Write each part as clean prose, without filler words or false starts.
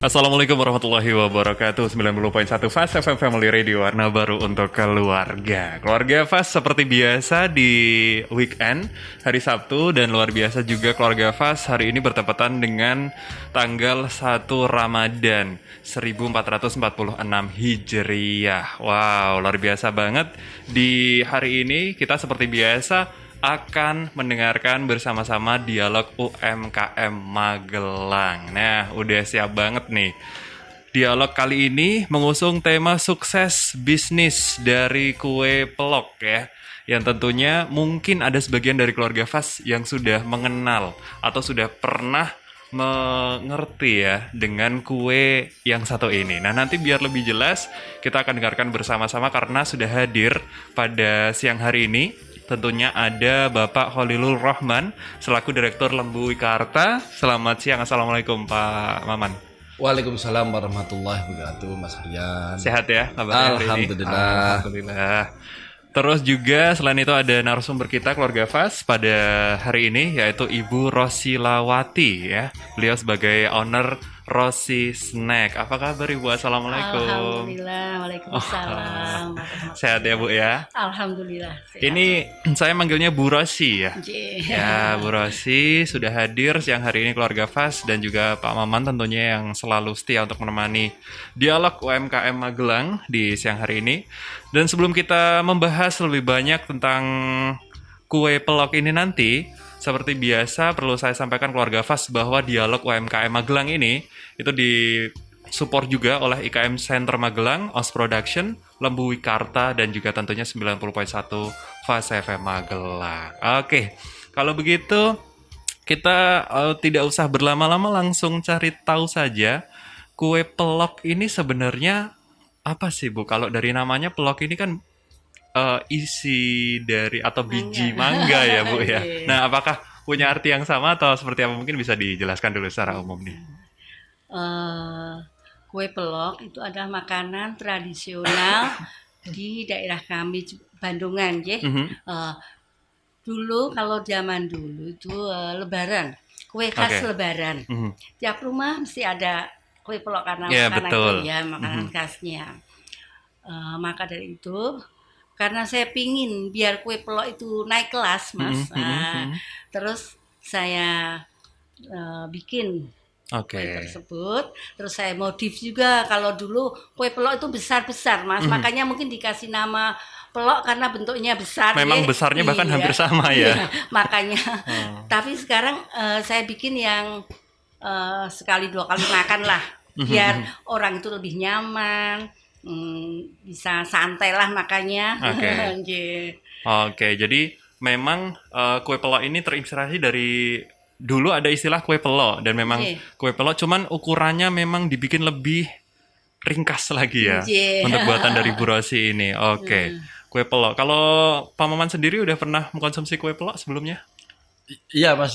Assalamualaikum warahmatullahi wabarakatuh. 90.1 Fast FM Family Radio, warna baru untuk keluarga. Keluarga Fast seperti biasa di weekend hari Sabtu, dan luar biasa juga keluarga Fast hari ini bertepatan dengan tanggal 1 Ramadan 1446 Hijriyah. Wow, luar biasa banget. Di hari ini kita seperti biasa akan mendengarkan bersama-sama dialog UMKM Magelang. Nah, udah siap banget nih. Dialog kali ini mengusung tema sukses bisnis dari kue pelok ya. Yang tentunya mungkin ada sebagian dari keluarga Fas yang sudah mengenal atau sudah pernah mengerti ya dengan kue yang satu ini. Nah, nanti biar lebih jelas kita akan dengarkan bersama-sama karena sudah hadir pada siang hari ini. Tentunya ada Bapak Khalilur Rahman selaku Direktur Lembu Wikarta. Selamat siang, Assalamualaikum Pak Maman. Waalaikumsalam warahmatullahi wabarakatuh, Mas Rian. Sehat ya kabarnya hari ini? Alhamdulillah. Alhamdulillah. Terus juga selain itu ada narasumber kita keluarga Fas pada hari ini, yaitu Ibu Rosilawati ya. Beliau sebagai owner Rosi Snack. Apa kabar Ibu? Assalamualaikum. Alhamdulillah, waalaikumsalam. Sehat ya Bu ya? Alhamdulillah. Sehat. Ini saya manggilnya Bu Rosi ya. Ya, Bu Rosi sudah hadir siang hari ini keluarga Fas, dan juga Pak Maman tentunya yang selalu setia untuk menemani dialog UMKM Magelang di siang hari ini. Dan sebelum kita membahas lebih banyak tentang kue pelok ini nanti, seperti biasa perlu saya sampaikan keluarga Fas bahwa dialog UMKM Magelang ini itu disupport juga oleh IKM Center Magelang, OS Production, Lembu Wikarta, dan juga tentunya 90.1 Fast FM Magelang. Oke, kalau begitu kita tidak usah berlama-lama, langsung cari tahu saja kue pelok ini sebenarnya apa sih Bu? Kalau dari namanya pelok ini kan isi dari atau biji mangga ya Bu ya. Nah, apakah punya arti yang sama atau seperti apa? Mungkin bisa dijelaskan dulu secara umum nih. Kue pelok itu adalah makanan tradisional di daerah kami Bandungan, ya. Dulu kalau zaman dulu itu Lebaran, kue khas Lebaran. Tiap rumah mesti ada kue pelok karena makanan itu ya, makanan khasnya. Maka dari itu, karena saya pingin biar kue pelok itu naik kelas, Mas. Terus saya bikin kue tersebut. Terus saya modif juga. Kalau dulu kue pelok itu besar-besar, Mas. Makanya mungkin dikasih nama pelok karena bentuknya besar. Memang besarnya bahkan hampir sama ya. Makanya. Tapi sekarang saya bikin yang sekali 2 kali makan lah. Biar orang itu lebih nyaman. Bisa santai lah makanya. Oke, jadi memang kue pelok ini terinspirasi dari dulu ada istilah kue pelok, dan memang kue pelok cuman ukurannya memang dibikin lebih ringkas lagi ya untuk buatan dari Bu Rosi ini. Kue pelok. Kalau Pak Maman sendiri udah pernah mengkonsumsi kue pelok sebelumnya? Iya Mas.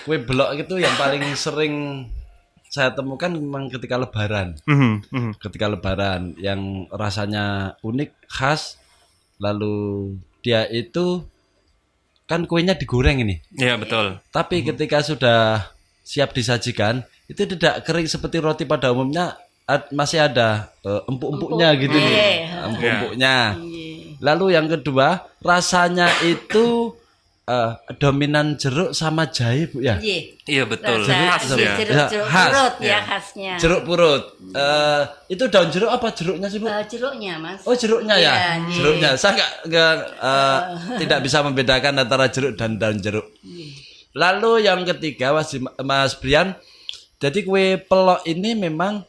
Kue pelok itu yang paling sering saya temukan memang ketika Lebaran. Ketika Lebaran yang rasanya unik, khas. Lalu dia itu kan kuenya digoreng ini. Iya, betul. Tapi ketika sudah siap disajikan, itu tidak kering seperti roti pada umumnya, masih ada empuk-empuknya gitu nih. Empuk-empuknya. Lalu yang kedua, rasanya itu dominan jeruk sama jahe Bu ya. Iya betul. Jeruk purut ya khasnya. Jeruk purut. Itu daun jeruk apa jeruknya sih Bu? Jeruknya Mas. Oh jeruknya ya. Jeruknya. Saya tidak bisa membedakan antara jeruk dan daun jeruk. Lalu yang ketiga Mas Brian, jadi kue pelok ini memang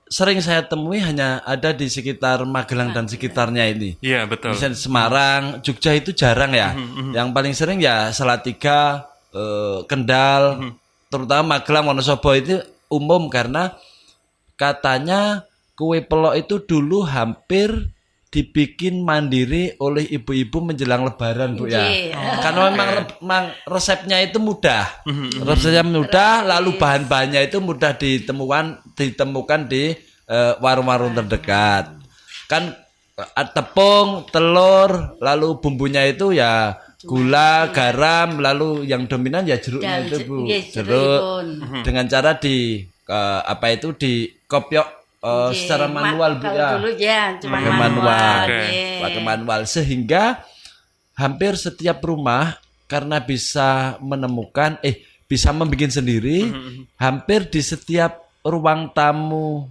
sering saya temui hanya ada di sekitar Magelang dan sekitarnya ini. Iya, betul. Misalnya Semarang, Jogja itu jarang ya. Yang paling sering ya Salatiga, Kendal, terutama Magelang, Wonosobo itu umum karena katanya kue pelok itu dulu hampir dibikin mandiri oleh ibu-ibu menjelang Lebaran Bu ya. Karena memang resepnya itu mudah. Resepnya mudah, lalu bahan-bahannya itu mudah ditemukan di warung-warung terdekat. Kan tepung, telur, lalu bumbunya itu ya gula, garam, lalu yang dominan ya jeruknya itu Bu. Jeruk dengan cara di apa itu dikopiok secara manual Bu kalau ya. dulu ya cuma Pakai manual. pakai manual sehingga hampir setiap rumah karena bisa menemukan bisa membuat sendiri, hampir di setiap ruang tamu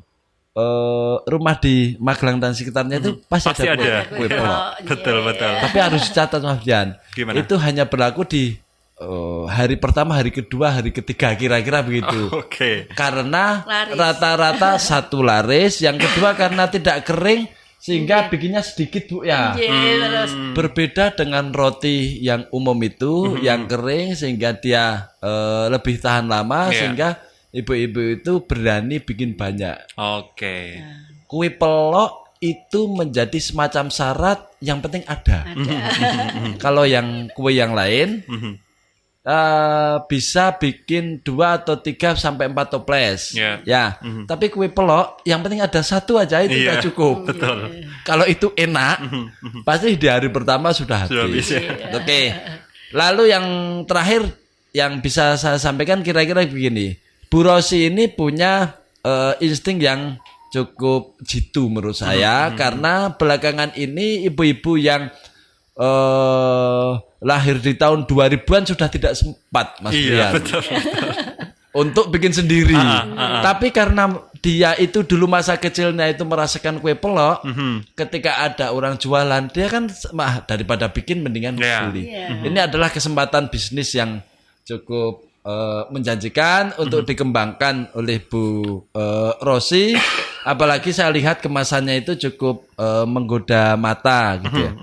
rumah di Magelang dan sekitarnya itu pasti ada kue pelok. Betul. Tapi harus dicatat Mas Dian. Gimana? Itu hanya berlaku di hari pertama, hari kedua, hari ketiga kira-kira begitu. Oke. Karena Laris. rata-rata satu laris, yang kedua karena tidak kering sehingga bikinnya sedikit Bu ya. Terus Berbeda dengan roti yang umum itu yang kering sehingga dia lebih tahan lama sehingga ibu-ibu itu berani bikin banyak. Oke. Kue pelok itu menjadi semacam syarat yang penting ada. Kalau yang kue yang lain bisa bikin 2 atau 3 sampai 4 toples. Ya. Tapi kue pelok yang penting ada 1 aja itu sudah cukup. Betul. Kalau itu enak, pasti di hari pertama sudah habis. Oke. Lalu yang terakhir yang bisa saya sampaikan kira-kira begini. Bu Rosi ini punya insting yang cukup jitu menurut saya karena belakangan ini ibu-ibu yang lahir di tahun 2000-an sudah tidak sempat Mas Brian untuk bikin sendiri. Tapi karena dia itu dulu masa kecilnya itu merasakan kue pelok, ketika ada orang jualan dia kan daripada bikin mendingan beli. Ini adalah kesempatan bisnis yang cukup menjanjikan untuk dikembangkan oleh Bu Rosi. Apalagi saya lihat kemasannya itu cukup menggoda mata gitu ya.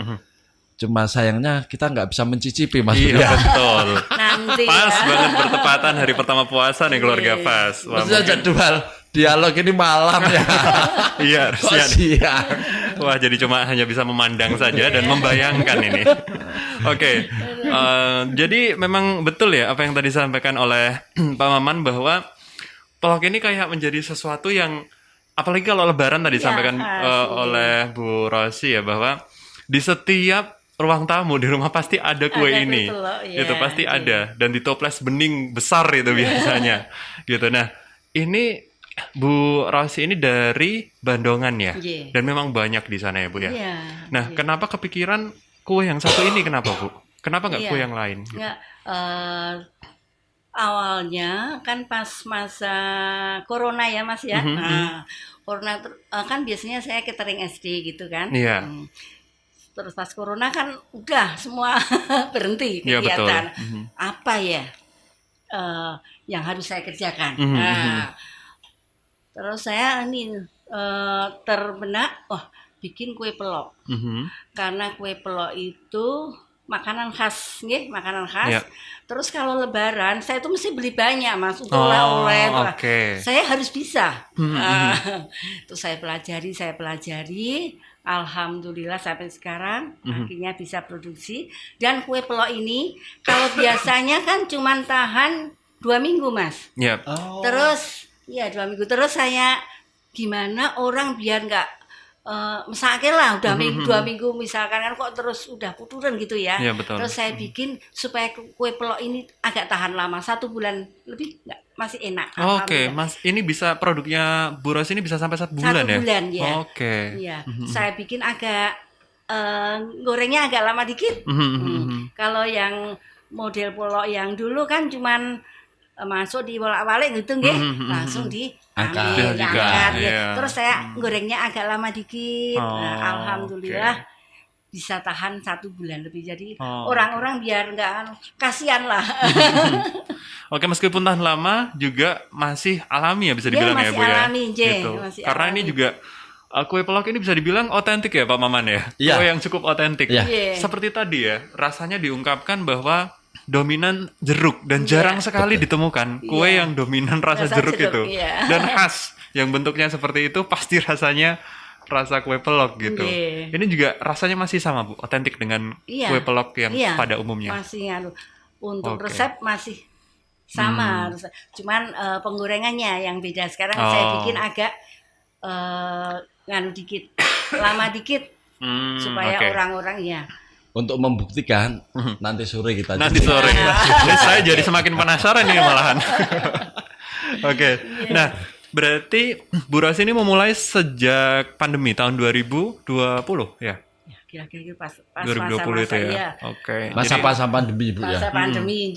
Cuma sayangnya kita nggak bisa mencicipi Mas. Iya betul. nanti Pas ya. banget bertepatan hari pertama puasa nih keluarga Fas. Wah, Maksudnya jadwal dialog ini malam ya. iya Kok harusnya. siang? Wah jadi cuma hanya bisa memandang saja dan membayangkan ini. Oke, jadi memang betul ya apa yang tadi disampaikan oleh Pak Maman bahwa pelok ini kayak menjadi sesuatu yang apalagi kalau Lebaran tadi disampaikan oleh Bu Rosi ya bahwa di setiap ruang tamu di rumah pasti ada kue Ada ini, kue pelok, ya. itu pasti ada dan di toples bening besar itu biasanya, gitu. Nah ini Bu Rosi ini dari Bandongan ya, dan memang banyak di sana ya Bu ya. Nah kenapa kepikiran kue yang satu ini kenapa Bu? Kenapa nggak kue yang lain? Nggak, awalnya kan pas masa corona ya Mas ya. Nah, corona kan biasanya saya catering SD gitu kan. Iya. Terus pas corona kan udah semua berhenti Iya, kegiatan. betul. Apa ya yang harus saya kerjakan? Nah, terus saya ini terbenak, bikin kue pelok. Karena kue pelok itu makanan khas, nggih, makanan khas. Iya. Terus kalau Lebaran saya itu mesti beli banyak Mas untuk oleh-oleh. Saya harus bisa. Terus saya pelajari. Alhamdulillah sampai sekarang akhirnya bisa produksi. Dan kue pelok ini kalau biasanya kan cuma tahan 2 minggu Mas. Terus 2 minggu. Terus saya gimana orang biar nggak misalkan lah udah 2 minggu misalkan kan kok terus udah puturan gitu ya. Terus saya bikin supaya kue pelok ini agak tahan lama 1 bulan lebih masih enak. Oke, Mas, ini bisa produknya Bu Rosi ini bisa sampai 1 bulan 1 bulan ya. Oke. Iya, saya bikin agak gorengnya agak lama dikit. Kalau yang model pelok yang dulu kan cuman masuk di bolak-balik gitu nggih, langsung diambil, diangkat. Terus saya gorengnya agak lama dikit. Alhamdulillah bisa tahan 1 bulan lebih. Jadi orang-orang biar nggak kasihan lah. Oke, meskipun tahan lama juga masih alami ya bisa dibilang ya Bu ya. Alami, gitu. Karena ini juga kue pelok ini bisa dibilang otentik ya Pak Maman ya. Kue yang cukup otentik. Seperti tadi ya, rasanya diungkapkan bahwa dominan jeruk dan jarang sekali ditemukan kue yang dominan rasa jeruk itu dan khas yang bentuknya seperti itu pasti rasanya rasa kue pelok gitu. Ini juga rasanya masih sama Bu, otentik dengan kue pelok yang pada umumnya. Masih untuk resep masih sama, cuman penggorengannya yang beda. Sekarang saya bikin agak dikit, lama dikit supaya orang-orang Untuk membuktikan nanti sore kita. Nanti sore. Saya jadi semakin penasaran ini malahan. Oke. Nah, berarti Bu Rosi ini memulai sejak pandemi tahun 2020 ya? Ya, kira-kira pas 2020 itu masa-masa ya. Oke. Masa-masa pandemi Bu ya. masa pandemi,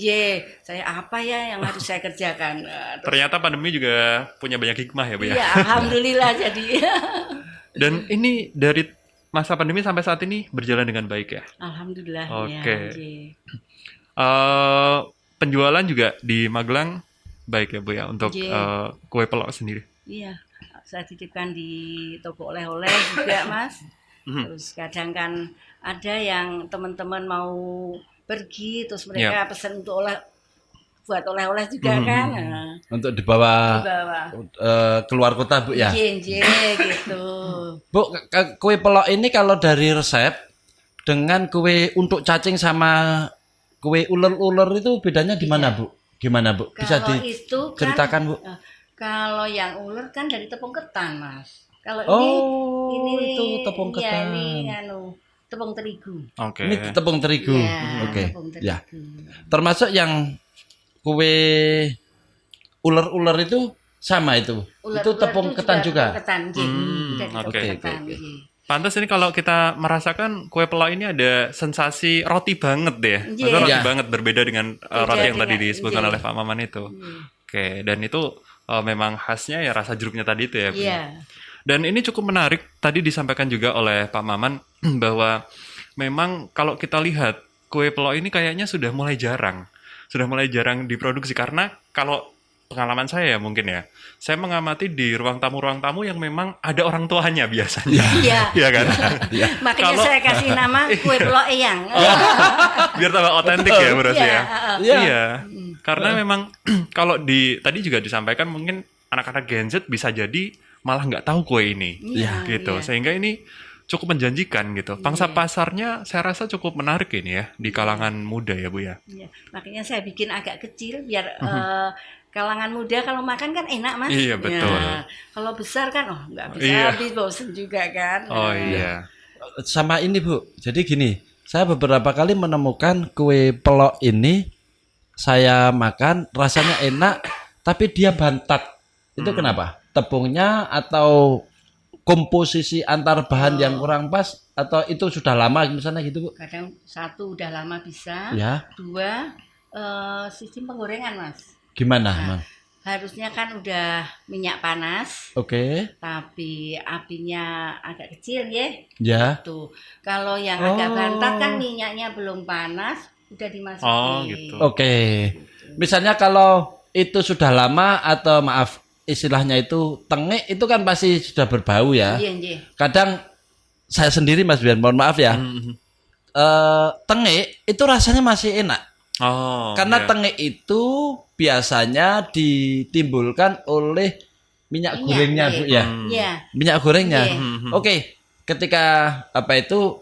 saya apa ya yang harus saya kerjakan? Ternyata pandemi juga punya banyak hikmah ya, Bu ya. Iya, alhamdulillah jadi. Dan ini dari masa pandemi sampai saat ini berjalan dengan baik ya? Alhamdulillah. Oke. Ya, Penjualan juga di Magelang baik ya Bu ya untuk kue pelok sendiri. iya, saya titipkan di toko oleh-oleh juga Mas. Terus kadang kan ada yang teman-teman mau pergi terus mereka pesan untuk buat oleh-oleh juga kan. Nah, Untuk dibawa bawa. keluar kota Bu ya. Gitu. Bu, kue pelok ini kalau dari resep dengan kue untuk cacing sama kue ular-ular itu bedanya di mana Bu? Gimana Bu? Bisa Kalau itu kan, diceritakan Bu? kalau yang ular kan dari tepung ketan Mas. Kalau Oh, itu tepung ketan. Ini tepung terigu. Oke. Ini tepung terigu. Ya, Oke. tepung terigu. Ya. Termasuk yang kue ular-ular itu sama itu. Itu tepung ketan juga. Tepung ketan, dari tepung oke, ketan. oke. Pantas ini kalau kita merasakan kue pelok ini ada sensasi roti banget deh. Maksudnya roti Iya. banget berbeda dengan roti yang tadi disebutkan iya. oleh Pak Maman itu. Oke, dan itu memang khasnya ya rasa jeruknya tadi itu ya. Bu? Iya. Dan ini cukup menarik tadi disampaikan juga oleh Pak Maman bahwa memang kalau kita lihat kue pelok ini kayaknya sudah mulai jarang diproduksi karena kalau pengalaman saya ya mungkin ya, saya mengamati di ruang tamu yang memang ada orang tuanya biasanya. Iya. Iya kan? Makanya Kalau- saya kasih nama kue pelok eyang. Biar tambah otentik ya Bu Rosi ya. Iya. Iya. Karena memang kalau tadi juga disampaikan mungkin anak-anak Gen Z bisa jadi malah nggak tahu kue ini. Iya, Gitu. iya. Sehingga ini cukup menjanjikan gitu. Pangsa pasarnya saya rasa cukup menarik ini ya di kalangan muda ya Bu ya. Iya. Makanya saya bikin agak kecil biar kalangan muda kalau makan kan enak Mas. Iya, betul. Ya, kalau besar kan nggak bisa Iya. habis bosen juga kan. Oh Nah, iya. Sama ini Bu. Jadi gini, saya beberapa kali menemukan kue pelok ini saya makan rasanya enak tapi dia bantat. Itu kenapa? Tepungnya atau komposisi antar bahan yang kurang pas atau itu sudah lama misalnya gitu Bu? Kadang satu udah lama bisa, Ya. dua sistem penggorengan Mas. Gimana, Nah, Mang? harusnya kan udah minyak panas, Oke. tapi apinya agak kecil ya. Ya. Tuh, kalau yang agak bantat kan minyaknya belum panas, udah dimasukin. Oh, gitu. Oke. Misalnya kalau itu sudah lama atau maaf istilahnya itu tengek itu kan pasti sudah berbau ya. Iya, iya. Kadang saya sendiri Mas Bian, mohon maaf ya. Tengek itu rasanya masih enak. Oh. Karena iya. tengek itu biasanya ditimbulkan oleh minyak gorengnya Bu ya. Iya. Minyak gorengnya. Iya. Oke, ketika apa itu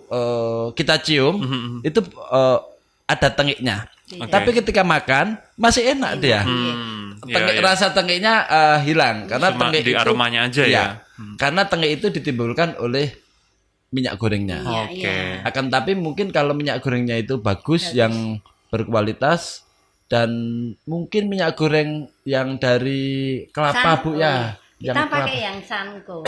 kita cium itu ada tengiknya. Iya. Tapi ketika makan masih enak dia. Iya, Tengik, iya. rasa tengiknya hilang karena Cuma tengik di itu aromanya aja iya. ya. Karena tengik itu ditimbulkan oleh minyak gorengnya. Iya, Oke. iya. Akan tapi mungkin kalau minyak gorengnya itu bagus yang berkualitas dan mungkin minyak goreng yang dari kelapa Sanko. Bu ya. Kita pakai yang sanko.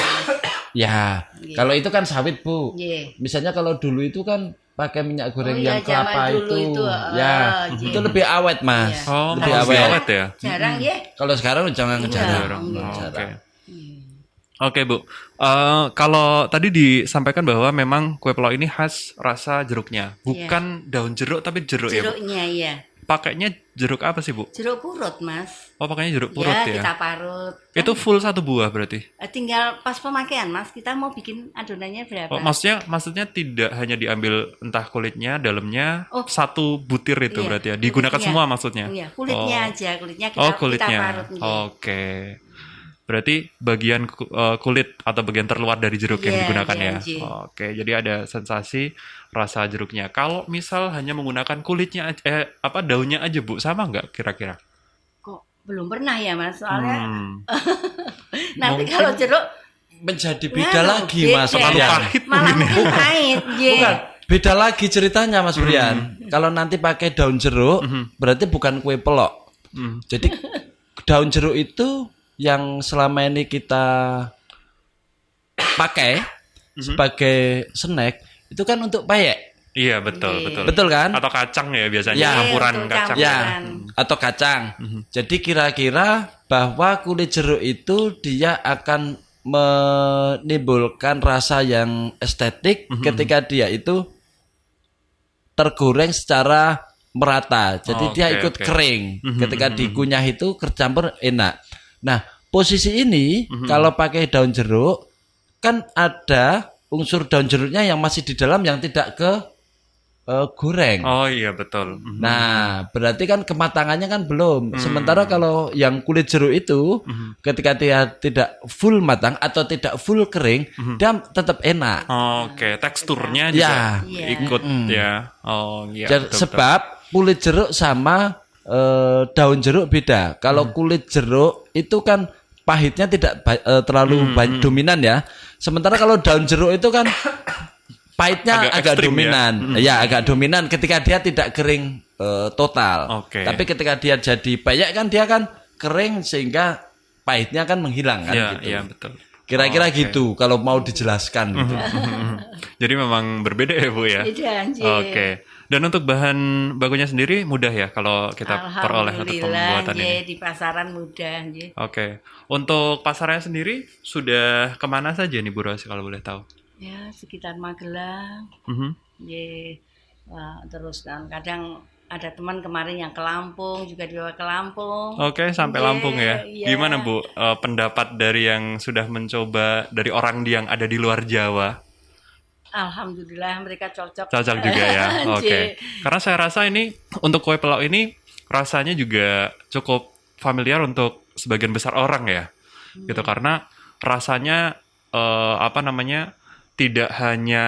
Ya, Iya. kalau itu kan sawit Bu. Iya. Misalnya kalau dulu itu kan pakai minyak goreng Oh iya, yang kelapa zaman dulu itu. itu, Ya, iya. itu lebih awet Mas. Iya. Oh, lebih lebih awet. awet ya. Jarang ya. Kalau sekarang jangan Iya. jarang. Iya. Oke. Jarang. Oke Bu, kalau tadi disampaikan bahwa memang kue pelok ini khas rasa jeruknya, bukan daun jeruk tapi jeruk ya Bu. Jeruknya iya. Pakainya jeruk apa sih Bu? Jeruk purut Mas. Oh pakainya jeruk purut Ya, ya. kita parut. Itu full satu buah berarti? Tinggal pas pemakaian Mas, kita mau bikin adonannya berapa? Oh, maksudnya tidak hanya diambil entah kulitnya, dalamnya, Oh. satu butir itu Iya, berarti ya. Digunakan kulitnya. semua maksudnya. Iya, kulitnya Oh. aja, kulitnya Oh, kita kulitnya. parut. Iya. Oke. Berarti bagian kulit atau bagian terluar dari jeruk yang Iya, digunakan iya, ya. iya. Oke, jadi ada sensasi rasa jeruknya. Kalau misal hanya menggunakan kulitnya daunnya aja Bu, sama nggak kira-kira? Kok belum pernah ya Mas? Soalnya nanti Mungkin- kalau jeruk Menjadi beda nganu, lagi beda. Mas Terlalu Brian. pahit Malah mungkin ya. mungkin pahit. Iya. Bukan, beda lagi ceritanya Mas Brian. Kalau nanti pakai daun jeruk, berarti bukan kue pelok. Jadi daun jeruk itu yang selama ini kita pakai sebagai snack itu kan untuk peyek. Iya, betul, betul. Betul kan? Atau kacang ya biasanya, Ya, campuran untuk kacang. Ya, campuran. atau kacang. Jadi kira-kira bahwa kulit jeruk itu dia akan menimbulkan rasa yang estetik ketika dia itu tergoreng secara merata. Jadi Oh, dia oke, ikut oke. kering. Ketika dikunyah itu kecampur enak. Nah, posisi ini kalau pakai daun jeruk kan ada unsur daun jeruknya yang masih di dalam yang tidak ke goreng. Oh iya, betul. Nah, berarti kan kematangannya kan belum. Sementara kalau yang kulit jeruk itu ketika dia tidak full matang atau tidak full kering, dia tetap enak. Oke, teksturnya Ya. juga ikut ya. Oh iya. Jadi, betul, sebab kulit jeruk sama daun jeruk beda. Kalau kulit jeruk itu kan pahitnya tidak terlalu dominan ya. Sementara kalau daun jeruk itu kan pahitnya Agak agak ekstrim dominan. Ya, agak dominan ketika dia tidak kering total. Oke. Tapi ketika dia jadi peyek kan dia kan kering sehingga pahitnya kan menghilang kan Iya, gitu. iya betul. Kira-kira Oke. gitu kalau mau dijelaskan gitu. Jadi memang berbeda ya Bu ya. Beda, anjir. Oke. Dan untuk bahan bakunya sendiri mudah ya kalau kita peroleh untuk Alhamdulillah, pembuatan ini. di pasaran mudah, nggih. Oke. Untuk pasarnya sendiri sudah kemana saja nih Bu Rosi kalau boleh tahu? Ya, sekitar Magelang. Mhm. Nggih. Wah, terus kan kadang ada teman kemarin yang ke Lampung juga dibawa ke Lampung. Oke, sampai Nggih, Lampung ya. iya. Gimana Bu pendapat dari yang sudah mencoba dari orang yang ada di luar Jawa? Alhamdulillah mereka cocok. Cocok juga ya. Oke. Nggih. Karena saya rasa ini untuk kue pelok ini rasanya juga cukup familiar untuk sebagian besar orang ya. Gitu karena rasanya apa namanya? Tidak hanya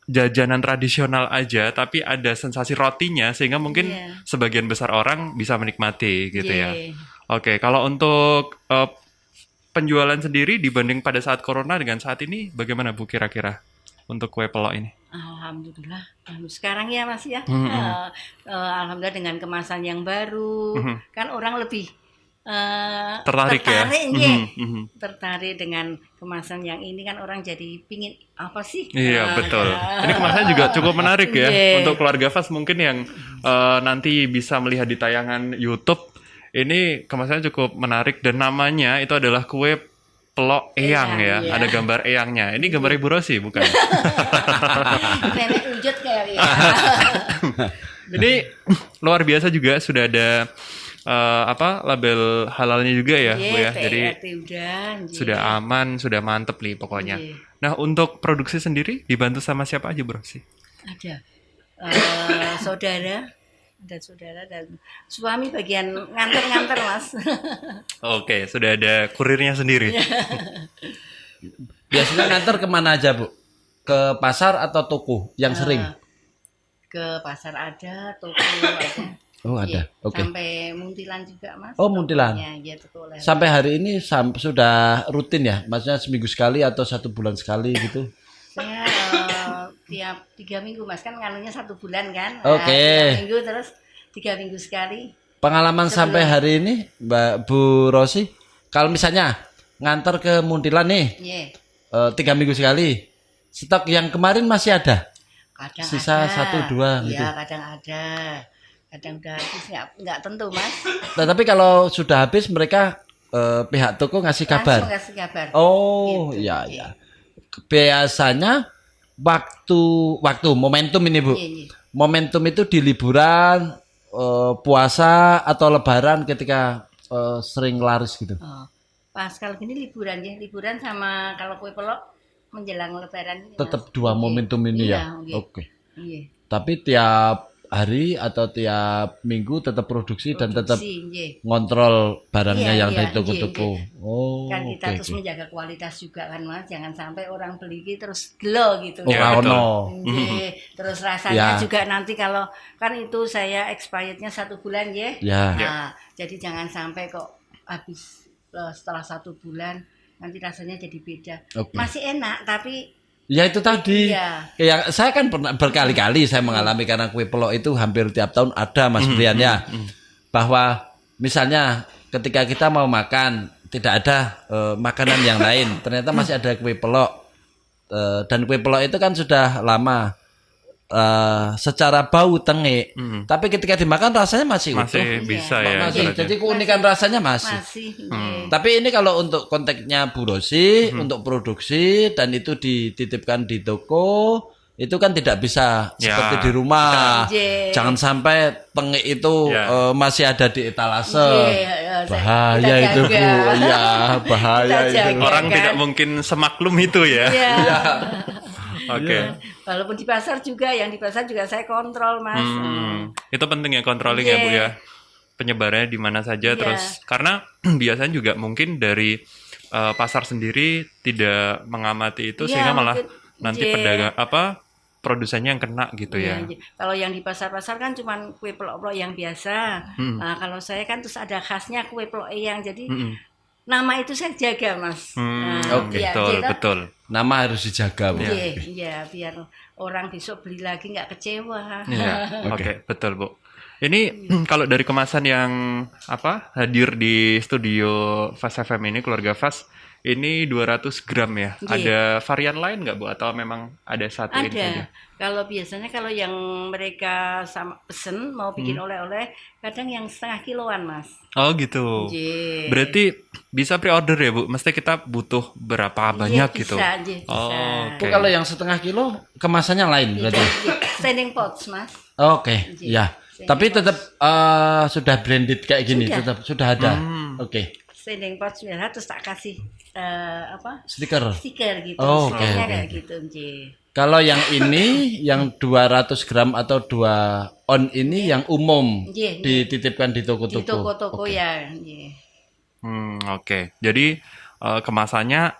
jajanan tradisional aja, tapi ada sensasi rotinya sehingga mungkin Iya. sebagian besar orang bisa menikmati gitu ya. Nggih. Oke, kalau untuk penjualan sendiri dibanding pada saat corona dengan saat ini bagaimana Bu kira-kira untuk kue pelok ini? Alhamdulillah. Sekarang ya Mas ya. Alhamdulillah dengan kemasan yang baru, kan orang lebih Tertarik ya? nggih. Mhm. Tertarik dengan kemasan yang ini kan orang jadi pingin apa sih? Iya betul. Ini kemasannya juga cukup menarik ya Iya. untuk keluarga Fast mungkin yang nanti bisa melihat di tayangan YouTube. Ini kemasannya cukup menarik dan namanya itu adalah kue pelok eyang ya. Eyang, iya. Ada gambar eyangnya. Ini gambar Ibu Rosi bukan? Nenek wujud kayak ya. Ini luar biasa juga sudah ada label halalnya juga ya Bu ya. Jadi udah. sudah aman, sudah mantep nih pokoknya. Iya. Nah untuk produksi sendiri dibantu sama siapa aja Bro sih? Ada saudara dan suami bagian nganter Mas. Oke, sudah ada kurirnya sendiri. Biasanya nganter kemana aja Bu? Ke pasar atau toko yang sering? Ke pasar ada, toko ada. Oh ada, Iya, oke. Sampai Muntilan juga Mas. Oh, Muntilan. Tokonya, iya, toko oleh-oleh. Sampai hari ini sudah rutin ya? Maksudnya seminggu sekali atau 1 bulan sekali gitu? Saya tiap 3 minggu Mas, kan nganunya 1 bulan kan. Oke. 3 minggu terus 3 minggu sekali. Pengalaman sampai hari ini Mbak Bu Rosi, kalau misalnya ngantar ke Muntilan nih Iya. 3 minggu sekali, stok yang kemarin masih ada? Kadang Sisa ada. 1, 2 gitu? Iya, kadang ada. Kadang udah habis nggak tentu Mas. Nah, tapi kalau sudah habis mereka pihak toko ngasih kabar? Langsung kasih kabar. Oh, Gitu. iya ya. Biasanya waktu momentum ini Bu. Iya, iya. Momentum itu di liburan, puasa atau lebaran ketika sering laris gitu. Oh, pas kalau gini liburan ya, liburan sama kalau kue pelok menjelang lebaran ini, Tetap Mas. 2 Iya. momentum ini Iya, ya. iya. Oke. Iya. Tapi tiap hari atau tiap minggu tetap produksi dan tetap Produksi, iya. ngontrol barangnya Iya, yang iya, dari toko-toko. Oh, Kan kita oke, terus oke. menjaga kualitas juga kan Mas, jangan sampai orang beli gitu terus gelo gitu. Oh, Iya, betul. ono. Nggih. Terus rasanya Ya. juga nanti kalau kan itu saya expirednya 1 bulan ya. Ya. Nah, jadi jangan sampai kok habis setelah 1 bulan nanti rasanya jadi beda. Oke. Masih enak tapi Ya itu tadi. Iya. Ya, saya kan pernah berkali-kali saya mengalami karena kue pelok itu hampir tiap tahun ada Mas Brian ya. Bahwa misalnya ketika kita mau makan tidak ada makanan yang lain, ternyata masih ada kue pelok. Dan kue pelok itu kan sudah lama secara bau tengik, tapi ketika dimakan rasanya masih utuh. Bisa ya. Masih. Jadi keunikan rasanya masih. Tapi ini kalau untuk konteksnya Bu Rosi, untuk produksi dan itu dititipkan di toko, itu kan tidak bisa seperti di rumah. Jangan sampai tengik itu masih ada di etalase. Bahaya itu Bu. Ya, bahaya itu. Orang tidak mungkin semaklum itu ya. Oke. Walaupun di pasar juga, yang di pasar juga saya kontrol, Mas. Itu penting ya, controlling ya Bu ya. Penyebarannya di mana saja terus. Karena biasanya juga mungkin dari pasar sendiri tidak mengamati itu sehingga malah nanti pedagang produsennya yang kena gitu ya. Kalau yang di pasar-pasar kan cuma kue pelok-pelok yang biasa. Nah, kalau saya kan terus ada khasnya kue pelok yang jadi nama itu saya jaga, Mas. Betul. Nama harus dijaga, Bu. Iya, biar orang besok beli lagi nggak kecewa. Oke, betul, Bu. Ini kalau dari kemasan yang hadir di studio Fast FM ini, keluarga Fast, ini 200 gram ya. Ada varian lain nggak, Bu? Atau memang ada satu ini saja? Kalau biasanya kalau yang mereka pesen mau bikin oleh-oleh, kadang yang setengah kiloan, Mas. Oh gitu. Berarti bisa pre-order ya, Bu? Mesti kita butuh berapa banyak gitu? Bisa. Bu, kalau yang setengah kilo kemasannya lain berarti? Standing pots, Mas. Oke. Ya. Tapi tetap sudah branded kayak gini, tetap sudah ada. Oke. Standing pots biasa terus tak kasih stiker gitu. Stikernya kayak gitu, Kalau yang ini yang 200 gram atau 2 on ini yang umum dititipkan di toko-toko. Di toko-toko ya. Oke. Jadi kemasannya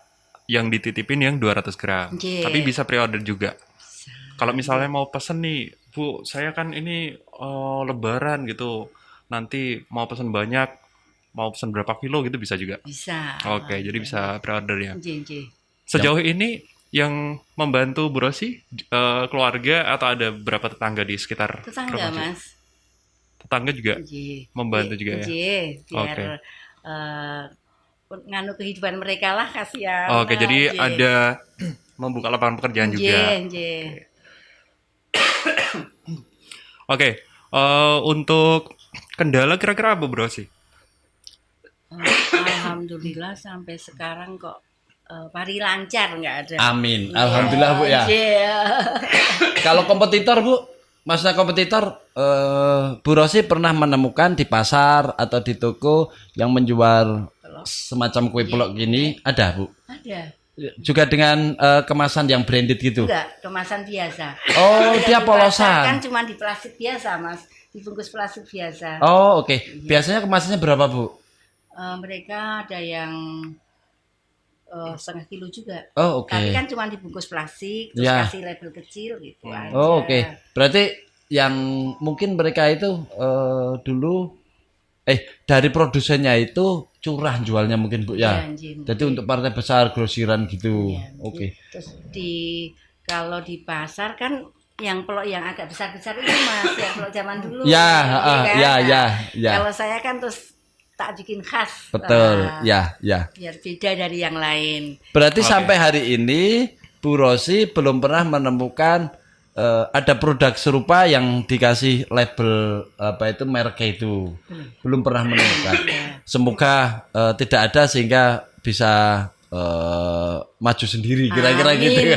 yang dititipin yang 200 gram. Tapi bisa pre-order juga. Kalau misalnya mau pesen nih, Bu, saya kan ini lebaran gitu. Nanti mau pesen banyak, mau pesen berapa kilo gitu bisa juga? Bisa. Oke, jadi bisa pre-order ya. Sejauh ini yang membantu Bu Rosi keluarga atau ada berapa tetangga di sekitar tetangga, Mas? Tetangga juga membantu juga ya? Biar nganu kehidupan mereka lah, kasihan. Oke, jadi ada membuka lapangan pekerjaan juga. Oke, untuk kendala kira-kira apa, Bro sih? Alhamdulillah sampai sekarang kok pari lancar, nggak ada. Amin, alhamdulillah Bu ya. Kalau kompetitor Bu, maksudnya kompetitor, Bu Rosi pernah menemukan di pasar atau di toko yang menjual semacam kue pelok gini, ada Bu? Ada. Juga dengan kemasan yang branded gitu? Enggak, kemasan biasa. Oh, dia polosan. Kan cuma di plastik biasa, Mas. Dibungkus plastik biasa. Oh, oke. Biasanya kemasannya berapa, Bu? Mereka ada yang setengah kilo juga. Oh, oke. Tapi kan cuma dibungkus plastik, terus kasih label kecil gitu aja. Oh, oke. Berarti yang mungkin mereka itu dulu dari produsennya itu curah jualnya mungkin Bu ya. Jadi untuk partai besar grosiran gitu. Oke. Terus kalau di pasar kan yang pelok yang agak besar-besar itu Mas, yang pelok zaman dulu. Ya. Kalau saya kan terus tak bikin khas. Betul. Ya. Biar beda dari yang lain. Berarti sampai hari ini Bu Rosi belum pernah menemukan ada produk serupa yang dikasih label merek itu. Belum pernah menemukan. Semoga tidak ada sehingga bisa maju sendiri kira-kira gitu ya.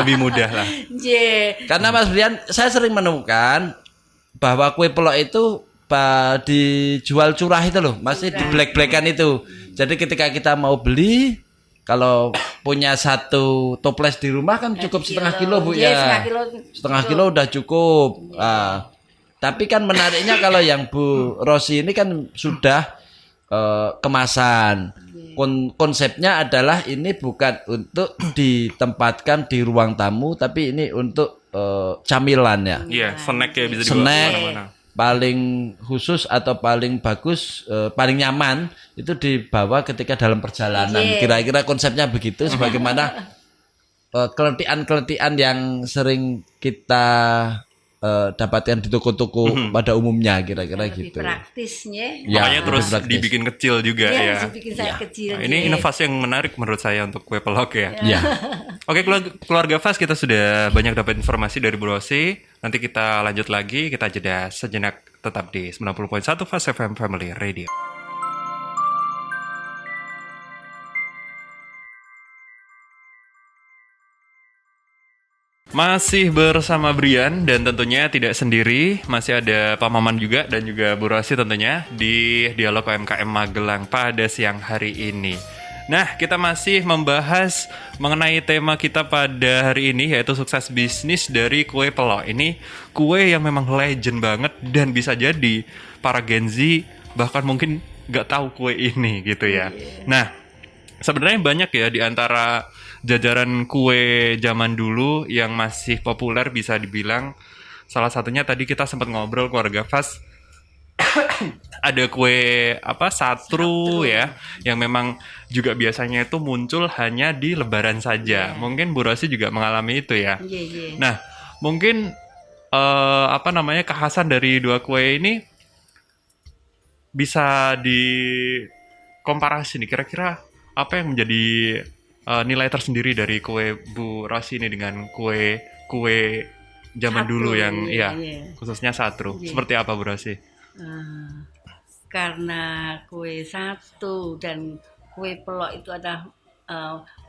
Lebih mudah lah. Karena Mas Brian, saya sering menemukan bahwa kue pelok itu dijual curah itu loh, masih di black-blackan itu. Jadi ketika kita mau beli, kalau punya satu toples di rumah kan cukup setengah kilo Bu ya. Setengah kilo udah cukup. Tapi kan menariknya kalau yang Bu Rosi ini kan sudah kemasan. Konsepnya adalah ini bukan untuk ditempatkan di ruang tamu, tapi ini untuk camilan ya. Iya, snack ya, bisa dibawa kemana-mana. Paling khusus atau paling bagus, paling nyaman itu dibawa ketika dalam perjalanan. Kira-kira konsepnya begitu, sebagaimana keletian-keletian yang sering kita dapatkan di toko-toko pada umumnya kira-kira lebih gitu. praktisnya. Ya, Makanya terus lebih praktis. dibikin kecil juga Iya, ya. dibikin sangat kecil. Nah, ini inovasi yang menarik menurut saya untuk kue pelok ya. Ya. Oke, keluarga Fast, kita sudah banyak dapat informasi dari Bu Rosi. Nanti kita lanjut lagi, kita jeda sejenak, tetap di 90.1 Fast FM Family Radio. Masih bersama Brian dan tentunya tidak sendiri, masih ada Pak Maman juga dan juga Bu Rosi tentunya di Dialog UMKM Magelang pada siang hari ini. Nah, kita masih membahas mengenai tema kita pada hari ini, yaitu sukses bisnis dari kue pelok. Ini kue yang memang legend banget dan bisa jadi para Gen Z bahkan mungkin nggak tahu kue ini gitu ya. Nah, sebenarnya banyak ya di antara jajaran kue zaman dulu yang masih populer, bisa dibilang salah satunya tadi kita sempat ngobrol keluarga Fast. Ada kue satru ya, yang memang juga biasanya itu muncul hanya di Lebaran saja. Mungkin Bu Rosi juga mengalami itu ya. Nah, mungkin kekhasan dari dua kue ini bisa dikomparasi nih, kira-kira apa yang menjadi nilai tersendiri dari kue Bu Rosi ini dengan kue zaman Satru, dulu yang iya. khususnya satru. Seperti apa Bu Rosi? Karena kue satu dan kue pelok itu adalah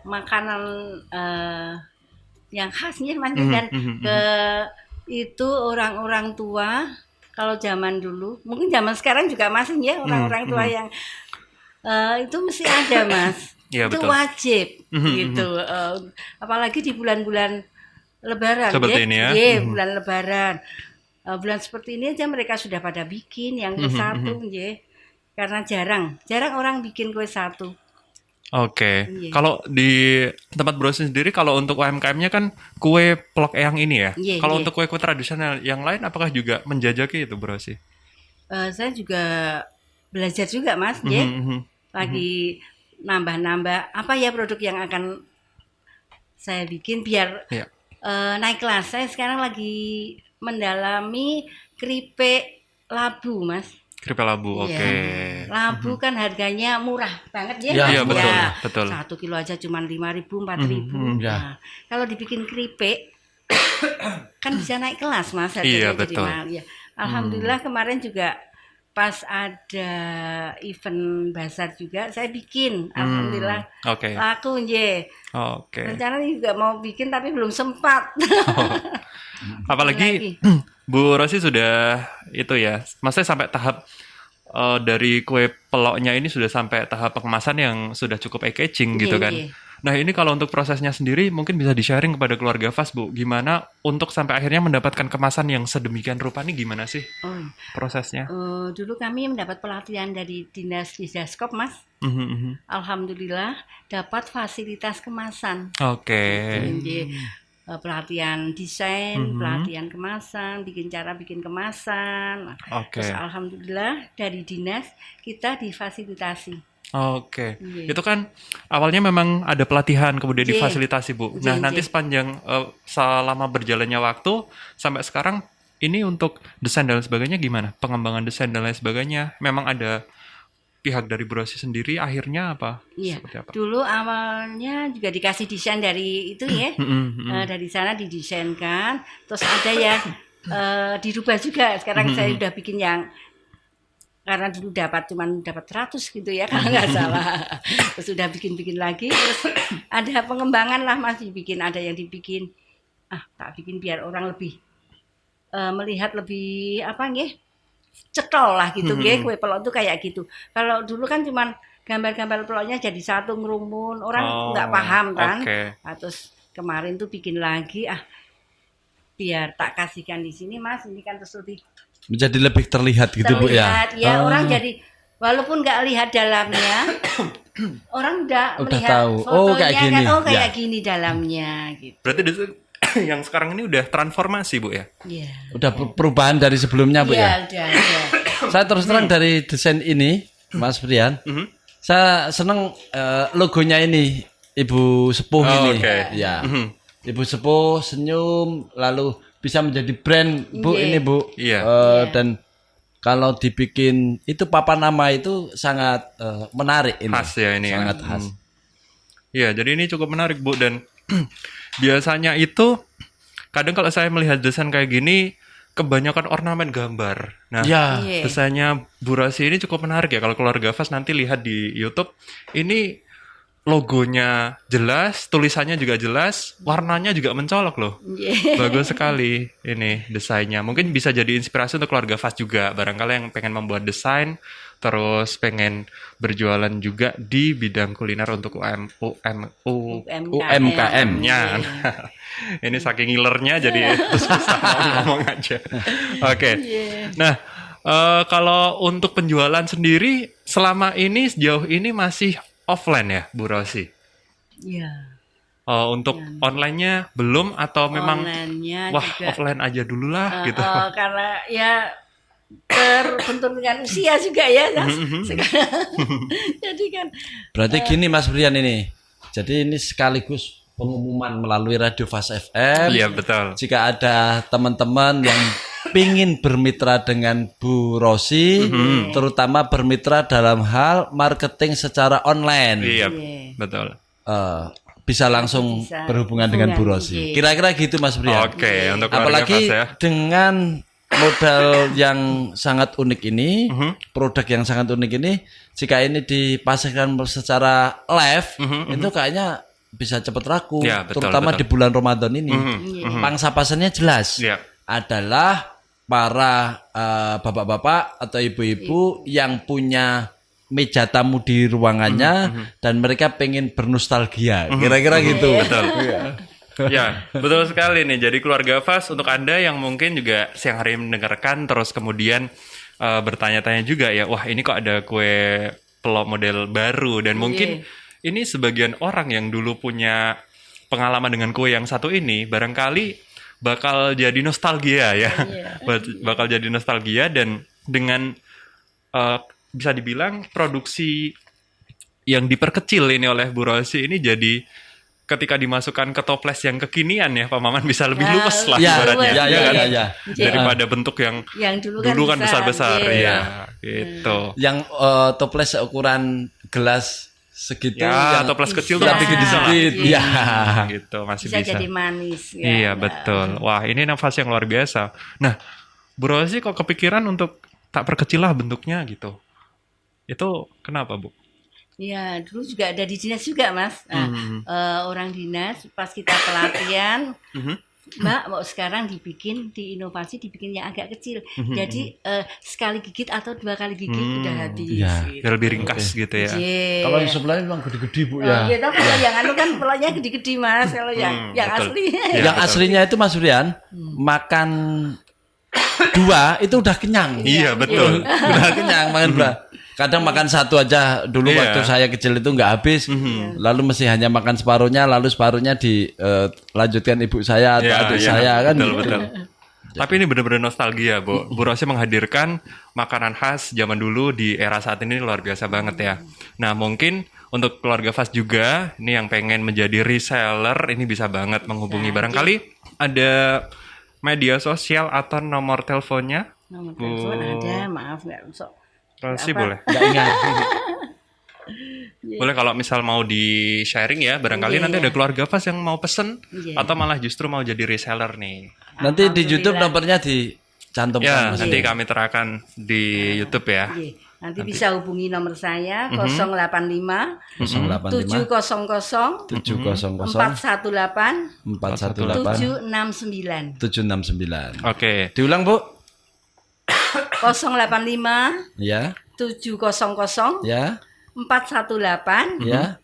makanan yang khasnya Mas, dan itu orang-orang tua kalau zaman dulu, mungkin zaman sekarang juga masih ya, orang-orang tua yang itu mesti ada Mas. Ya, itu betul. wajib gitu. Apalagi di bulan-bulan Lebaran seperti ini ya. Bulan Lebaran. Bulan seperti ini aja mereka sudah pada bikin yang kue satu, karena jarang orang bikin kue satu. Oke. Kalau di tempat Bro sendiri, kalau untuk UMKM-nya kan kue pelok eyang ini ya. Kalau untuk kue-kue tradisional yang lain, apakah juga menjajaki itu Bro sih? Saya juga belajar juga Mas, lagi nambah-nambah apa ya produk yang akan saya bikin biar naik kelas. Saya sekarang lagi mendalami keripik labu Mas. Keripik labu, oke. Labu kan harganya murah banget ya. Iya, betul. 1 kilo aja cuma 5.000, 4.000. Nah, kalau dibikin keripik kan bisa naik kelas Mas, harganya jadi mahal. Ya. Alhamdulillah kemarin juga pas ada event bazar juga saya bikin, alhamdulillah laku Rencana juga mau bikin tapi belum sempat. Apalagi Bu Rosi sudah itu ya, maksudnya sampai tahap dari kue peloknya ini sudah sampai tahap pengemasan yang sudah cukup packaging gitu kan. Nah ini kalau untuk prosesnya sendiri mungkin bisa di-sharing kepada keluarga Fast Bu, gimana untuk sampai akhirnya mendapatkan kemasan yang sedemikian rupa ini, gimana sih prosesnya? Dulu kami mendapat pelatihan dari Dinas Didaskop Mas. Alhamdulillah dapat fasilitas kemasan. Pelatihan desain, pelatihan kemasan, bikin kemasan. Terus alhamdulillah dari dinas kita difasilitasi. Itu kan awalnya memang ada pelatihan kemudian difasilitasi Bu. Nah nanti sepanjang selama berjalannya waktu sampai sekarang ini untuk desain dan sebagainya gimana? Pengembangan desain dan lain sebagainya memang ada pihak dari Bu Rosi sendiri akhirnya apa? Iya. Seperti apa? Dulu awalnya juga dikasih desain dari itu ya. Dari sana didesainkan, terus ada yang dirubah juga. Sekarang saya udah bikin yang karena dulu dapat 100 gitu ya kalau nggak salah. Terus udah bikin lagi, terus ada pengembangan lah masih bikin, ada yang dibikin tak bikin biar orang lebih melihat lebih cetol lah gitu, kue pelok tuh kayak gitu. Kalau dulu kan cuman gambar-gambar peloknya jadi satu ngerumun, orang nggak paham kan. Nah, terus kemarin tuh bikin lagi, biar tak kasihkan di sini Mas, ini kan terus menjadi lebih terlihat gitu Bu ya. Ya orang jadi walaupun nggak lihat dalamnya, orang udah melihat tahu. Fotonya Kayak gini. kan kayak gini dalamnya gitu. Berarti yang sekarang ini udah transformasi Bu ya? Iya. Udah perubahan dari sebelumnya Bu ya? Iya, udah. Saya terus terang dari desain ini Mas Brian, saya seneng logonya ini Ibu Sepuh ini. Ya. Ibu Sepuh senyum, lalu bisa menjadi brand Bu ini Bu. Iya. Dan kalau dibikin itu papan nama itu sangat menarik ini. Khas ya ini. Sangat khas. Iya, jadi ini cukup menarik Bu dan biasanya itu kadang kalau saya melihat desain kayak gini kebanyakan ornamen gambar. Nah, Ya. desainnya Bu Rosi ini cukup menarik ya. Kalau keluarga Fast nanti lihat di YouTube, ini logonya jelas, tulisannya juga jelas, warnanya juga mencolok loh. Bagus sekali ini desainnya. Mungkin bisa jadi inspirasi untuk keluarga Fast juga. Barangkali yang pengen membuat desain, terus pengen berjualan juga di bidang kuliner untuk UMKM-nya. Ini saking ngilernya jadi susah ngomong aja. Oke. Nah, kalau untuk penjualan sendiri selama ini sejauh ini masih offline ya, Bu Rosi? Iya. Untuk online-nya belum atau memang Online-nya wah juga, offline aja dulu lah gitu. karena ya terbentur dengan usia juga ya, Mas. Jadi kan Berarti gini Mas Brian ini. Jadi ini sekaligus pengumuman melalui Radio Fast FM. Iya betul. Jika ada teman-teman yang pingin bermitra dengan Bu Rosi, terutama bermitra dalam hal marketing secara online, Iya betul. bisa langsung Bisa berhubungan dengan Bu Rosi. Kira-kira gitu Mas Brian. Oke, untuk keluarga Apalagi Fast ya. dengan modal yang sangat unik ini, produk yang sangat unik ini, jika ini dipasarkan secara live, itu kayaknya bisa cepat laku, Ya, betul, terutama betul. di bulan Ramadan ini. Pangsa pasarnya jelas, Iya. adalah para bapak-bapak atau ibu-ibu yang punya meja tamu di ruangannya dan mereka pengen bernostalgia, kira-kira gitu. Betul. Ya, betul sekali nih. Jadi keluarga Fast untuk Anda yang mungkin juga siang hari mendengarkan terus kemudian bertanya-tanya juga ya, wah ini kok ada kue pelok model baru dan mungkin ini sebagian orang yang dulu punya pengalaman dengan kue yang satu ini barangkali bakal jadi nostalgia ya. Bakal jadi nostalgia dan dengan bisa dibilang produksi yang diperkecil ini oleh Bu Rosi ini jadi ketika dimasukkan ke toples yang kekinian ya Pak Maman bisa lebih luwes lah Ya, ibaratnya ya. daripada bentuk yang dulu kan besar-besar ya gitu. Yang toples seukuran gelas segitu, Ya, yang toples kecil tuh tapi gede-gede, ya. gitu masih bisa bisa. jadi manis. Ya. Iya betul. Wah ini nafas yang luar biasa. Nah, Bu Rosi kok kepikiran untuk tak perkecil lah bentuknya gitu. Itu kenapa Bu? Ya, dulu juga ada di dinas juga, Mas. Nah, orang dinas pas kita pelatihan, Mbak, mau sekarang diinovasi dibikin yang agak kecil. Jadi sekali gigit atau 2 kali gigit udah habis. Ya, gitu. Biar lebih ringkas gitu ya. Kalau yang sebelahnya memang gede-gede Bu Oh, ya. gitu. Kalau yang anu kan pelanya gede-gede, Mas. Kalau yang betul. asli. Ya, Yang betul. aslinya itu Mas Brian, makan 2 itu udah kenyang. Iya betul. Udah kenyang makan 2. Kadang makan 1 aja dulu Iya. waktu saya kecil itu nggak habis. Lalu mesti hanya makan separuhnya, lalu separuhnya dilanjutkan ibu saya atau Iya, adik iya, saya kan. betul, gitu. betul. Tapi ini benar-benar nostalgia, Bu. Bu Rosi menghadirkan makanan khas zaman dulu di era saat ini luar biasa banget ya. Nah, mungkin untuk keluarga Fast juga, ini yang pengen menjadi reseller, ini bisa banget menghubungi. Barangkali ada media sosial atau nomor teleponnya? Nomor telepon ada, maaf nggak sok. Rosi boleh? Nggak ingat. Boleh kalau misal mau di sharing ya, barangkali nanti ada keluarga Fast yang mau pesen atau malah justru mau jadi reseller nih. Nanti di YouTube nomornya dicantumkan. Ya, Mas. nanti kami terakan di YouTube ya. Iya. Nanti bisa hubungi nomor saya 085 085 700 700 418 418 769 769. Oke. Diulang Bu? 085 Ya, 700 ya, 418 ya.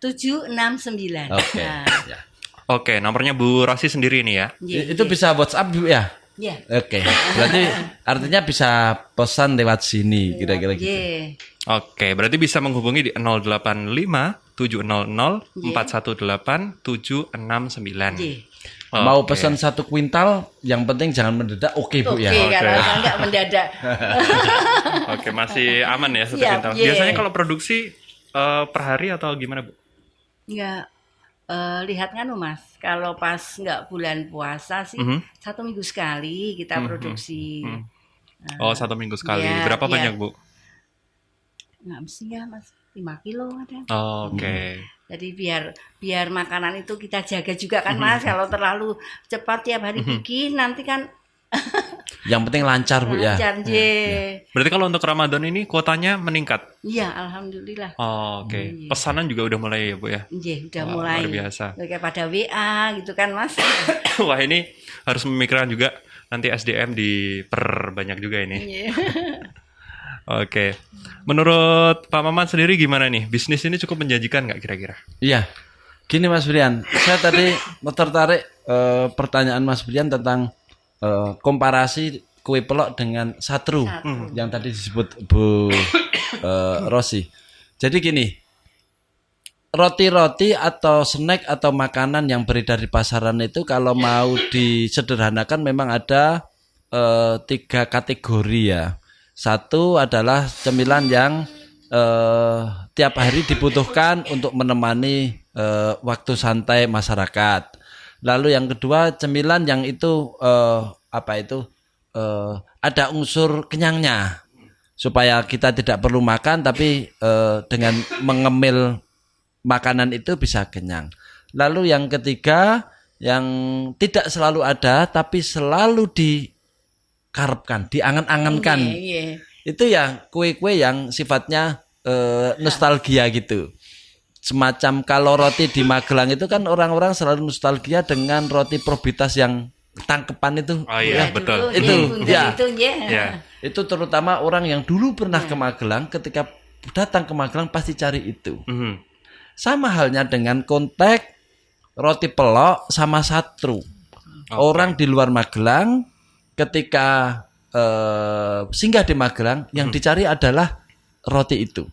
769. Oke. Nah, Ya. Oke, nomornya Bu Rosi sendiri nih ya. iya, Itu bisa WhatsApp Bu ya? iya. Oke. Berarti artinya bisa pesan lewat sini kira-kira gitu. Iya. Oke, berarti bisa menghubungi di 085 700 418 769. Iya. Mau Oke. pesan 1 kuintal, yang penting jangan mendadak. Oke Bu Oke, ya. kalau enggak mendadak. Oke, masih aman ya 1 Siap, kuintal. iya. Biasanya kalau produksi per hari atau gimana Bu? Enggak. lihat kan Mas, kalau pas nggak bulan puasa sih 1 minggu sekali kita produksi. Oh, 1 minggu sekali. Ya, Berapa biar- banyak, Bu? Nggak mesti ya Mas, 5 kilo ada. Oh, oke. Jadi biar makanan itu kita jaga juga kan Mas. Kalau terlalu cepat tiap hari bikin nanti kan Yang penting lancar Bu ya. lancar je. Berarti kalau untuk Ramadan ini kuotanya meningkat? Iya, alhamdulillah. Oh, oke. Pesanan juga udah mulai ya, Bu ya? Iya, udah Wah, mulai. luar biasa. Kayak pada WA gitu kan Mas. Wah, ini harus memikirkan juga nanti SDM diperbanyak juga ini. Iya. Oke. Menurut Pak Maman sendiri gimana nih? Bisnis ini cukup menjanjikan nggak kira-kira? Iya. Gini Mas Brian, saya tadi tertarik pertanyaan Mas Brian tentang komparasi kue pelok dengan satru yang tadi disebut Bu Rosi. Jadi gini, roti-roti atau snack atau makanan yang beredar di pasaran itu kalau mau disederhanakan memang ada 3 kategori ya. Satu adalah cemilan yang tiap hari dibutuhkan untuk menemani waktu santai masyarakat. Lalu yang kedua cemilan yang itu ada unsur kenyangnya supaya kita tidak perlu makan tapi dengan mengemil makanan itu bisa kenyang. Lalu yang ketiga yang tidak selalu ada tapi selalu dikarepkan, diangan-angankan. Iya. Itu ya kue-kue yang sifatnya nostalgia gitu. Semacam kalau roti di Magelang itu kan orang-orang selalu nostalgia dengan roti probitas yang tangkepan itu. Oh iya, betul. Itu, ya. Ya. Itu terutama orang yang dulu pernah ke Magelang, ketika datang ke Magelang pasti cari itu. Mhm. Sama halnya dengan konteks roti pelok sama satru. Orang di luar Magelang ketika singgah di Magelang yang dicari adalah roti itu.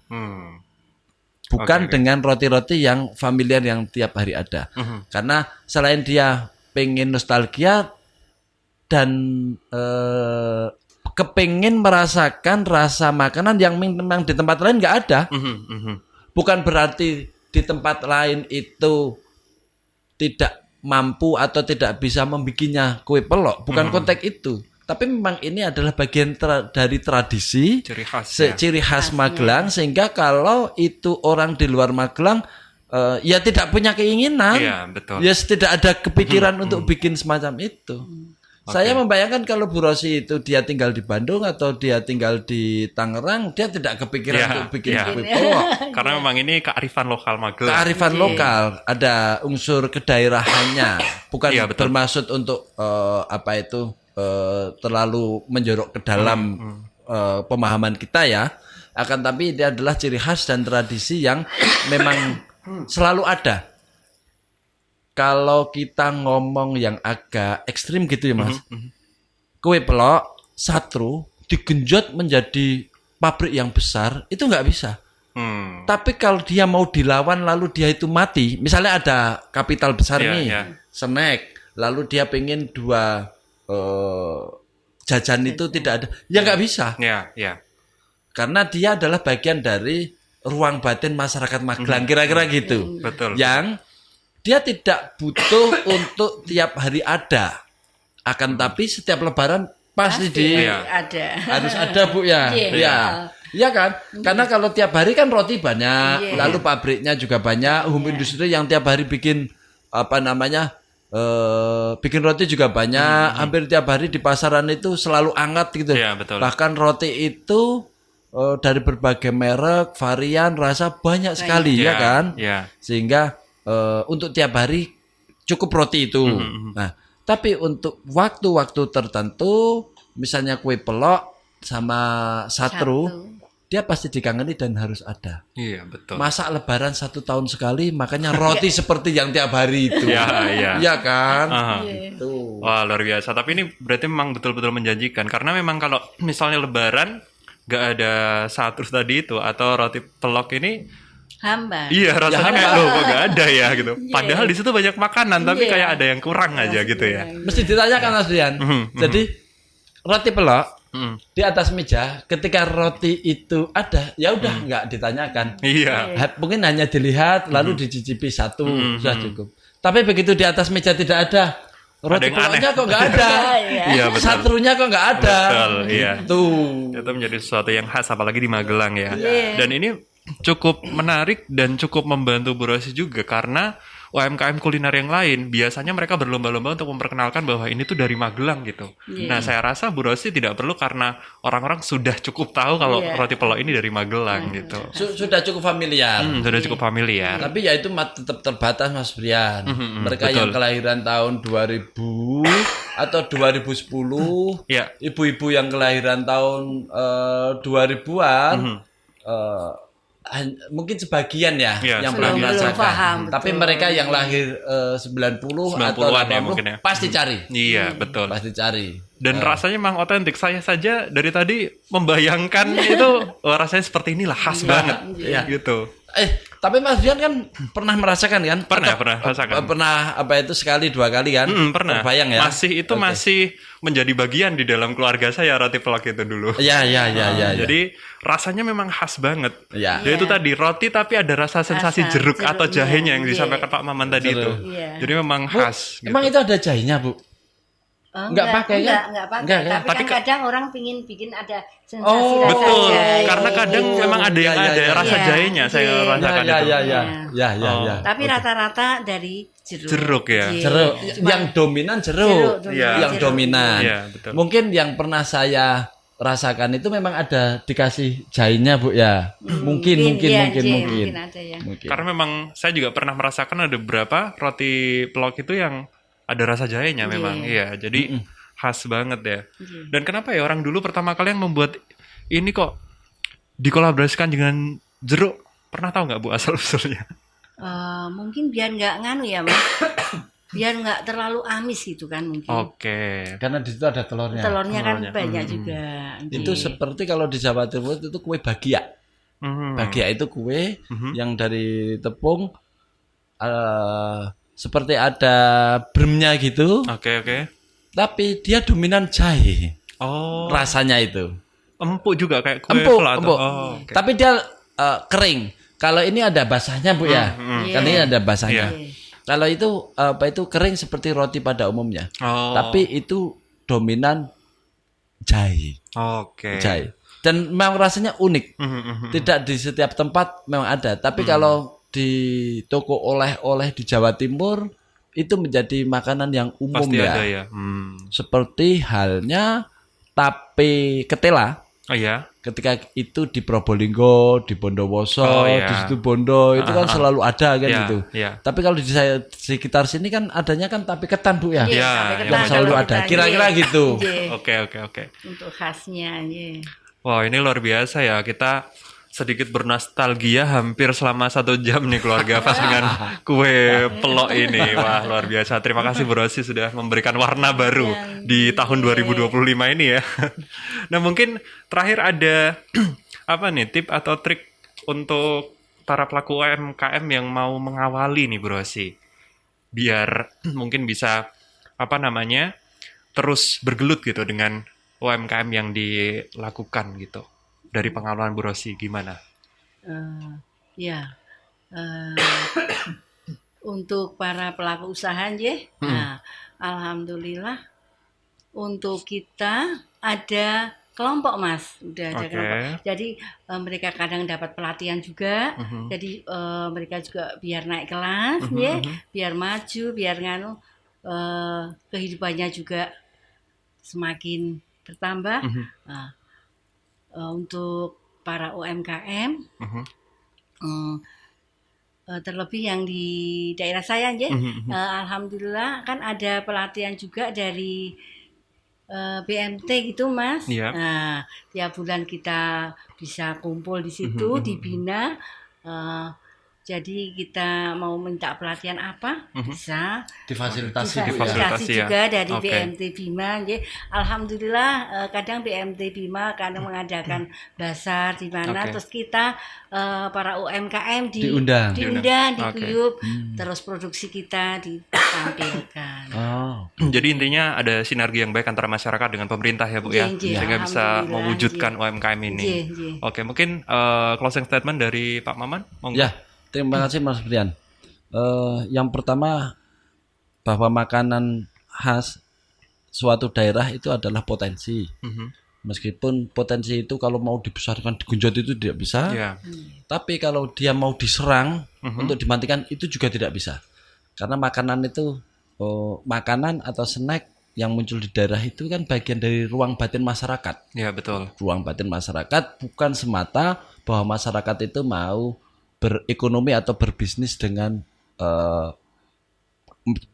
Bukan dengan roti-roti yang familiar yang tiap hari ada. Karena selain dia pengen nostalgia dan kepengen merasakan rasa makanan yang memang di tempat lain nggak ada. Bukan berarti di tempat lain itu tidak mampu atau tidak bisa membikinnya kue pelok. Bukan konteks itu. Tapi memang ini adalah bagian dari tradisi, ciri khas Magelang, sehingga kalau itu orang di luar Magelang ya tidak punya keinginan, ya tidak ada kepikiran untuk bikin semacam itu. Saya membayangkan kalau Bu Rosi itu dia tinggal di Bandung atau dia tinggal di Tangerang, dia tidak kepikiran untuk bikin kue pelok. Karena memang ini kearifan lokal Magelang. Kearifan lokal, ada unsur kedaerahannya, bukan bermaksud untuk terlalu menjorok ke dalam pemahaman kita ya. Akan tapi dia adalah ciri khas dan tradisi yang memang selalu ada. Kalau kita ngomong yang agak ekstrim gitu ya Mas, kue pelok, satru digenjot menjadi pabrik yang besar itu nggak bisa. Tapi kalau dia mau dilawan lalu dia itu mati, misalnya ada kapital besar snack, lalu dia pengen 2 jajan itu tidak ada, ya nggak bisa. Karena dia adalah bagian dari ruang batin masyarakat Magelang, kira-kira gitu. Betul. Yang dia tidak butuh untuk tiap hari ada, akan tapi setiap Lebaran pasti harus ada Bu ya. Iya kan? Karena kalau tiap hari kan roti banyak, lalu pabriknya juga banyak, home industry yang tiap hari bikin bikin roti juga banyak, hampir tiap hari di pasaran itu selalu hangat gitu. Betul. Bahkan roti itu dari berbagai merek, varian, rasa banyak sekali ya kan. Sehingga untuk tiap hari cukup roti itu. Nah, tapi untuk waktu-waktu tertentu, misalnya kue pelok sama satru, dia pasti dikangeni dan harus ada. Iya, betul. Masak Lebaran 1 tahun sekali, makanya roti seperti yang tiap hari itu. Iya kan? Gitu. Wah, luar biasa. Tapi ini berarti memang betul-betul menjanjikan. Karena memang kalau misalnya Lebaran gak ada satru tadi itu atau roti telok ini hambar. Iya, rasanya kayak loh kok gak ada ya gitu. Padahal di situ banyak makanan tapi kayak ada yang kurang aja gitu ya. Mesti ditanyakan Mas Dian. Jadi roti pelok Di atas meja ketika roti itu ada, ya udah nggak ditanyakan. Iya. Mungkin hanya dilihat lalu dicicipi satu sudah cukup. Tapi begitu di atas meja tidak ada, roti yang aneh. peloknya kok nggak ada, Iya, betul. satrunya kok nggak ada. Betul, iya. Tuh. Itu menjadi sesuatu yang khas apalagi di Magelang ya. Iya. Dan ini cukup menarik dan cukup membantu Bu Rosi juga karena UMKM kuliner yang lain biasanya mereka berlomba-lomba untuk memperkenalkan bahwa ini tuh dari Magelang gitu. Iya. Nah, saya rasa Bu Rosi tidak perlu karena orang-orang sudah cukup tahu kalau Iya. roti pelok ini dari Magelang gitu. Sudah cukup familiar. Sudah cukup familiar. Tapi ya itu tetap terbatas Mas Brian. Mereka betul. yang kelahiran tahun 2000 atau 2010, Ya. ibu-ibu yang kelahiran tahun 2000-an, mungkin sebagian ya Ya, yang pernah sebagian. merasakan. Belum paham, Tapi betul. mereka yang lahir 90 atau 90-an ya 80 mungkin ya. pasti cari. Iya, betul. Pasti cari. Dan rasanya memang otentik. Saya saja dari tadi membayangkan itu rasanya seperti inilah khas banget Iya. gitu. Tapi Mas Brian kan pernah merasakan kan? Pernah Atau, rasakan. Pernah apa itu sekali dua kali kan? Pernah. Terbayang ya? Masih menjadi bagian di dalam keluarga saya roti pelak itu dulu. Ya. Jadi rasanya memang khas banget. Ya. Ya itu tadi roti tapi ada rasa sensasi jeruk atau jeruknya, jahenya yang iya. disampaikan Pak Maman tadi itu. Jeruk. Iya. Jadi memang Bu, khas. emang gitu. itu ada jahenya, Bu? Nggak pakai kan? Enggak pakai. Enggak kan? Tapi Tapi kan kadang orang pingin bikin ada sensasi Oh, rasa Betul, jahe. karena kadang Gitu. memang ada yang Iya, ada iya, rasa iya. jahenya saya Iya. rasakan itu. Ya. Oh. Tapi rata-rata dari jeruk. Jeruk ya? Iya. Jeruk. Cuma- Yang dominan jeruk. Jeruk, Iya. Yang jeruk. dominan. Iya, betul. Mungkin yang pernah saya rasakan itu memang ada dikasih jahenya, Bu ya. Mungkin iya, mungkin. mungkin ada ya. Mungkin. Karena memang saya juga pernah merasakan ada beberapa roti pelok itu yang ada rasa jahenya memang. Iya, jadi khas banget ya. Dan kenapa ya orang dulu pertama kali yang membuat ini kok dikolaborasikan dengan jeruk? Pernah tahu nggak Bu asal-usulnya? Mungkin biar nggak nganu ya Mas. Biar nggak terlalu amis gitu kan mungkin. Oke. Karena di situ ada telurnya. Telurnya kan Telurnya. banyak juga. Itu seperti kalau di Jawa Timur itu kue bagia. Mhm. Bagia itu kue yang dari tepung seperti ada bremnya gitu, Oke. tapi dia dominan jahe. Oh, Rasanya itu. empuk juga kayak kue Empuk, flat. empuk. Oh, oke. Tapi dia kering. Kalau ini ada basahnya, Bu ya. Kan ini ada basahnya. Iya. Kalau itu kering seperti roti pada umumnya. Oh. Tapi itu dominan jahe. Oke. Jahe. Dan memang rasanya unik. Mhm. Tidak di setiap tempat memang ada. Tapi kalau di toko oleh-oleh di Jawa Timur itu menjadi makanan yang umum Pasti ya. ada ya. Seperti halnya tape ketela. Oh iya. Ketika itu di Probolinggo, di Bondowoso, Oh, iya. di situ Bondo itu kan selalu ada kan Iya, itu. iya. Tapi kalau di sekitar sini kan adanya kan tape ketan, Bu ya. Iya, Ya, sampai yang ketan selalu kalau ada. kita, Kira-kira iya. gitu. Iya. Oke. Untuk khasnya, iya. Wah, ini luar biasa ya. Kita sedikit bernostalgia hampir selama 1 jam nih keluarga pas dengan kue pelok ini. Wah, luar biasa. Terima kasih Bu Rosi sudah memberikan warna baru di tahun 2025 ini ya. Nah, mungkin terakhir ada apa nih tip atau trik untuk para pelaku UMKM yang mau mengawali nih Bu Rosi? Biar mungkin bisa terus bergelut gitu dengan UMKM yang dilakukan gitu. Dari pengalaman Bu Rosi gimana? Untuk para pelaku usaha nah, alhamdulillah untuk kita ada kelompok Mas, udah ada Oke. kelompok. Jadi mereka kadang dapat pelatihan juga. Jadi mereka juga biar naik kelas, biar maju, biar kehidupannya juga semakin bertambah. Nah, untuk para UMKM, terlebih yang di daerah saya, alhamdulillah kan ada pelatihan juga dari BMT gitu Mas. Iya. Nah, tiap bulan kita bisa kumpul di situ, dibina. Jadi kita mau minta pelatihan apa bisa Difasilitasi Difasilitasi ya. juga dari Oke. BMT Bima. Jadi, alhamdulillah kadang BMT Bima kadang mengadakan basar di mana Oke. terus kita para UMKM Diundang. diguyup, terus produksi kita ditampilkan. Oh. Jadi intinya ada sinergi yang baik antara masyarakat dengan pemerintah ya Bu ya, Nggih, nggih. sehingga bisa Alhamdulillah, mewujudkan UMKM ini. Nggih, nggih. Oke, mungkin closing statement dari Pak Maman, monggo. Ya, terima kasih Mas Brian. Yang pertama bahwa makanan khas suatu daerah itu adalah potensi. Meskipun potensi itu kalau mau dibesarkan, digenjot itu tidak bisa. Ya. Tapi kalau dia mau diserang untuk dimatikan itu juga tidak bisa. Karena makanan itu makanan atau snack yang muncul di daerah itu kan bagian dari ruang batin masyarakat. Ya, betul. Ruang batin masyarakat bukan semata bahwa masyarakat itu mau berekonomi atau berbisnis dengan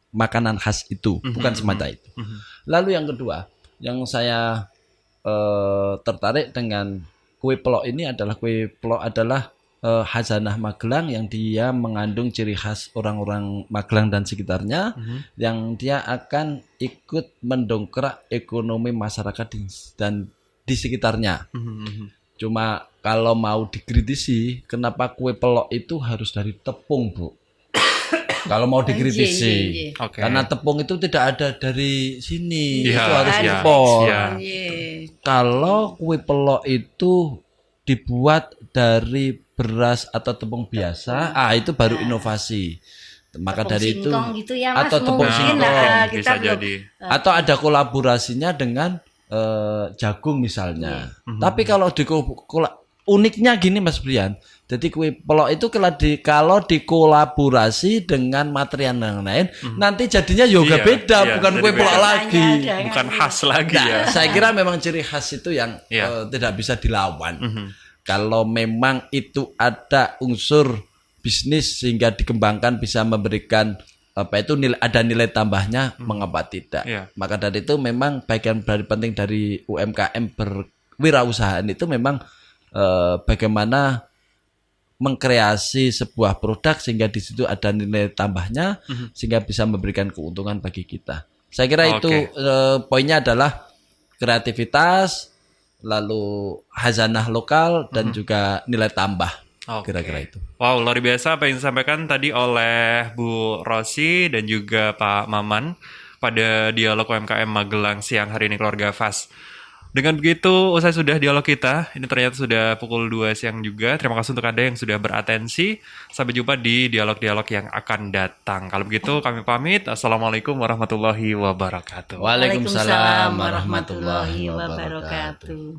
makanan khas itu, bukan semata itu. Lalu yang kedua, yang saya tertarik dengan kue pelok ini adalah kue pelok adalah khazanah Magelang yang dia mengandung ciri khas orang-orang Magelang dan sekitarnya, yang dia akan ikut mendongkrak ekonomi masyarakat dan di sekitarnya. Cuma kalau mau dikritisi, kenapa kue pelok itu harus dari tepung, Bu? Kalau mau dikritisi, Oke. karena tepung itu tidak ada dari sini, Iya, itu harus iya, impor. iya. Kalau kue pelok itu dibuat dari beras atau tepung biasa, itu baru inovasi. Maka Tepung dari itu singkong gitu ya, Mas, atau tepung mungkin, singkong kita bisa belum- jadi. atau ada kolaborasinya dengan jagung misalnya. Tapi kalau uniknya gini Mas Brian, jadi kue pelok itu kalau dikolaborasi dengan material yang lain, nanti jadinya juga Iya, beda, iya, bukan jadi kue pelok beda. lagi. Bukan khas lagi Nah, ya. saya kira memang ciri khas itu yang Iya. tidak bisa dilawan. Kalau memang itu ada unsur bisnis sehingga dikembangkan bisa memberikan ada nilai tambahnya, mengapa tidak? Iya. Maka dari itu memang bagian penting dari UMKM berwirausahaan itu memang bagaimana mengkreasi sebuah produk sehingga di situ ada nilai tambahnya sehingga bisa memberikan keuntungan bagi kita. Saya kira itu poinnya adalah kreativitas, lalu khazanah lokal dan juga nilai tambah. Oke. Kira-kira itu. Wow, luar biasa apa yang disampaikan tadi oleh Bu Rosi dan juga Pak Maman pada dialog UMKM Magelang siang hari ini Keluarga Fas. Dengan begitu, usai sudah dialog kita, ini ternyata sudah pukul 2 siang juga. Terima kasih untuk Anda yang sudah beratensi. Sampai jumpa di dialog-dialog yang akan datang. Kalau begitu, kami pamit. Assalamualaikum warahmatullahi wabarakatuh. Waalaikumsalam warahmatullahi wabarakatuh.